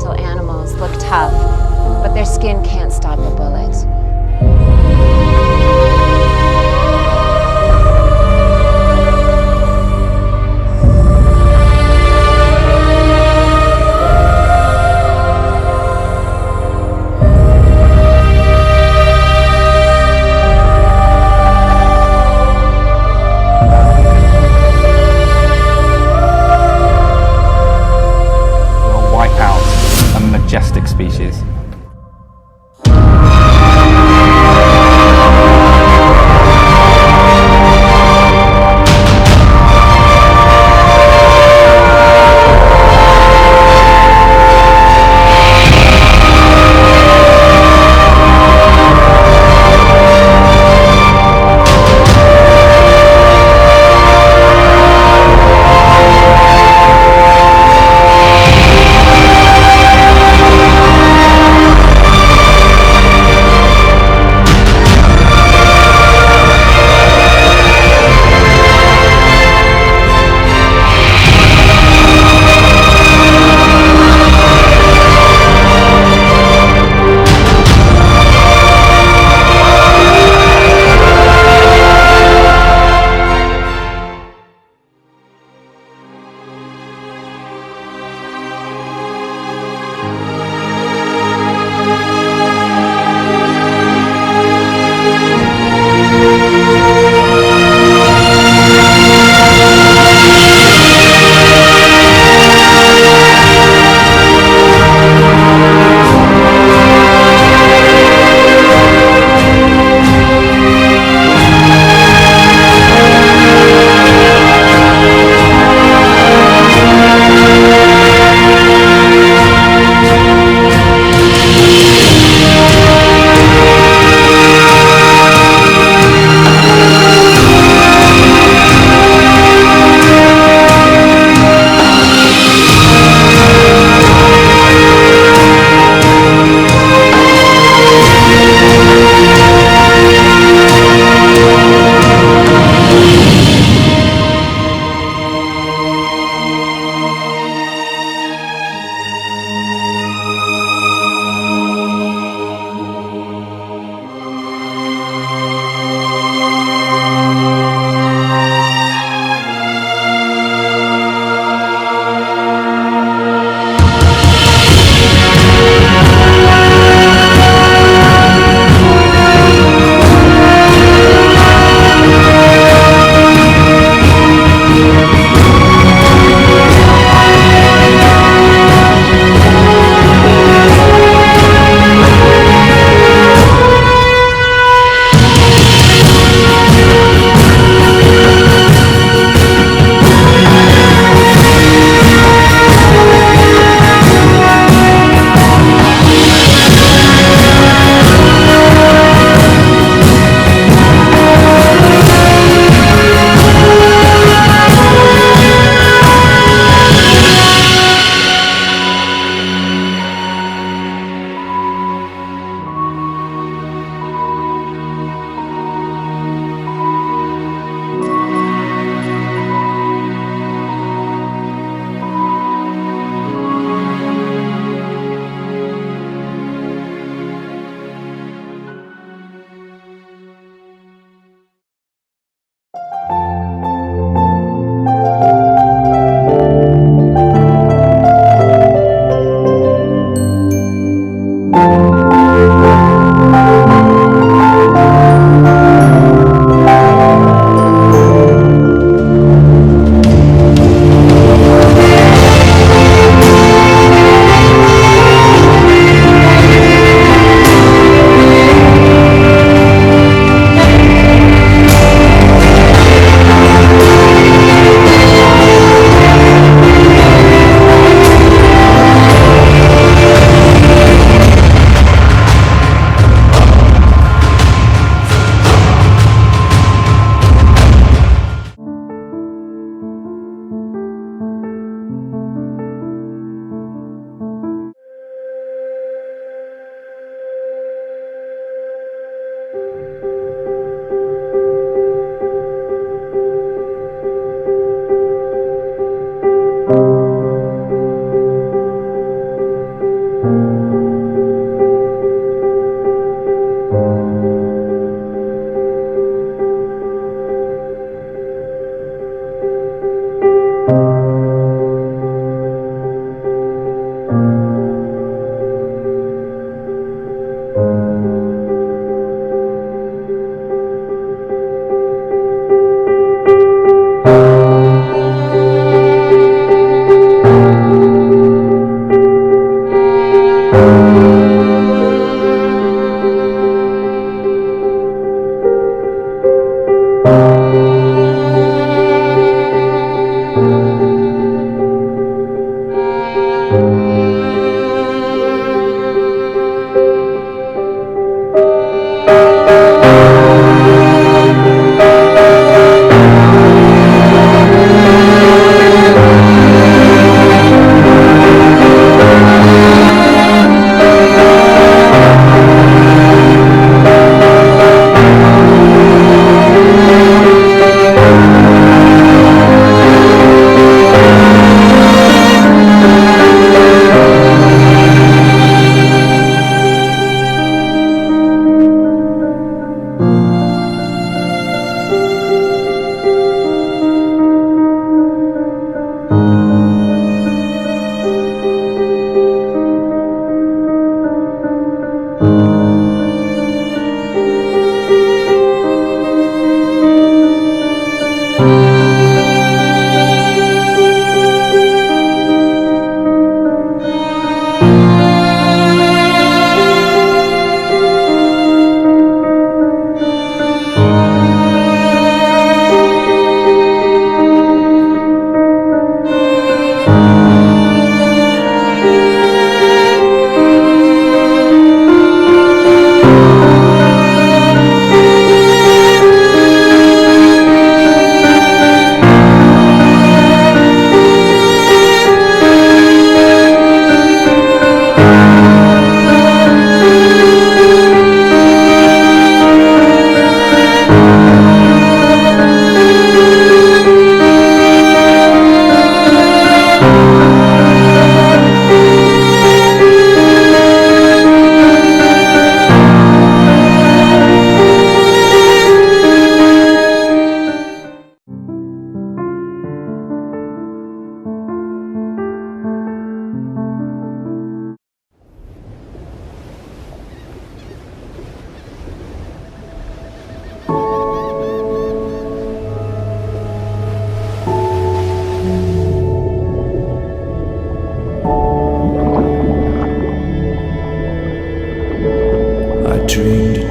experimental animals look tough, but their skin can't stop a bullet. Majestic species.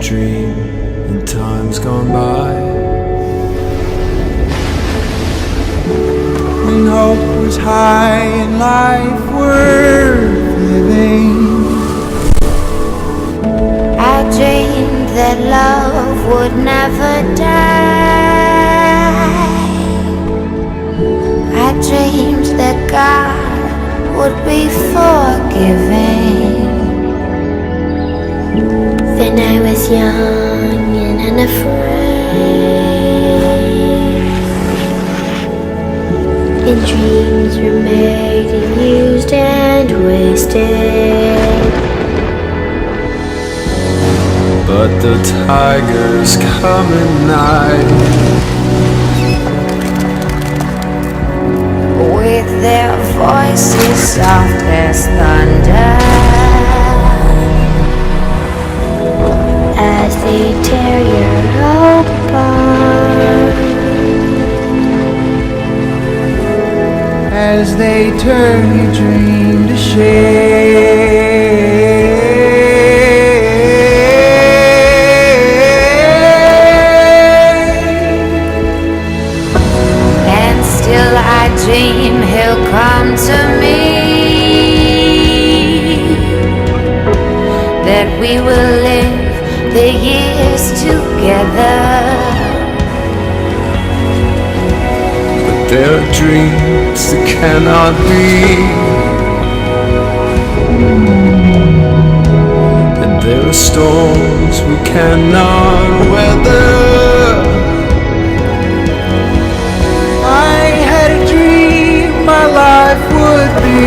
dream in times gone by, when hope was high and life worth living. I dreamed that love would never die. I dreamed that God would be forgiving. Then I was young and unafraid, and dreams were made and used and wasted. But the tigers come at night, with their voices soft as thunder, as they tear your hope apart, as they turn your dream to shade. and still I dream he'll come to me, that we will live the years together. There are dreams that cannot be, and there are storms we cannot weather. I had a dream my life would be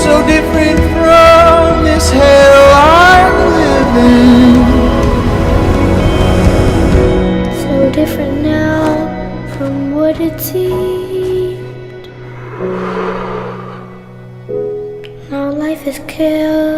so different from this hell I'm living. Different now from what it seemed. Now life is killed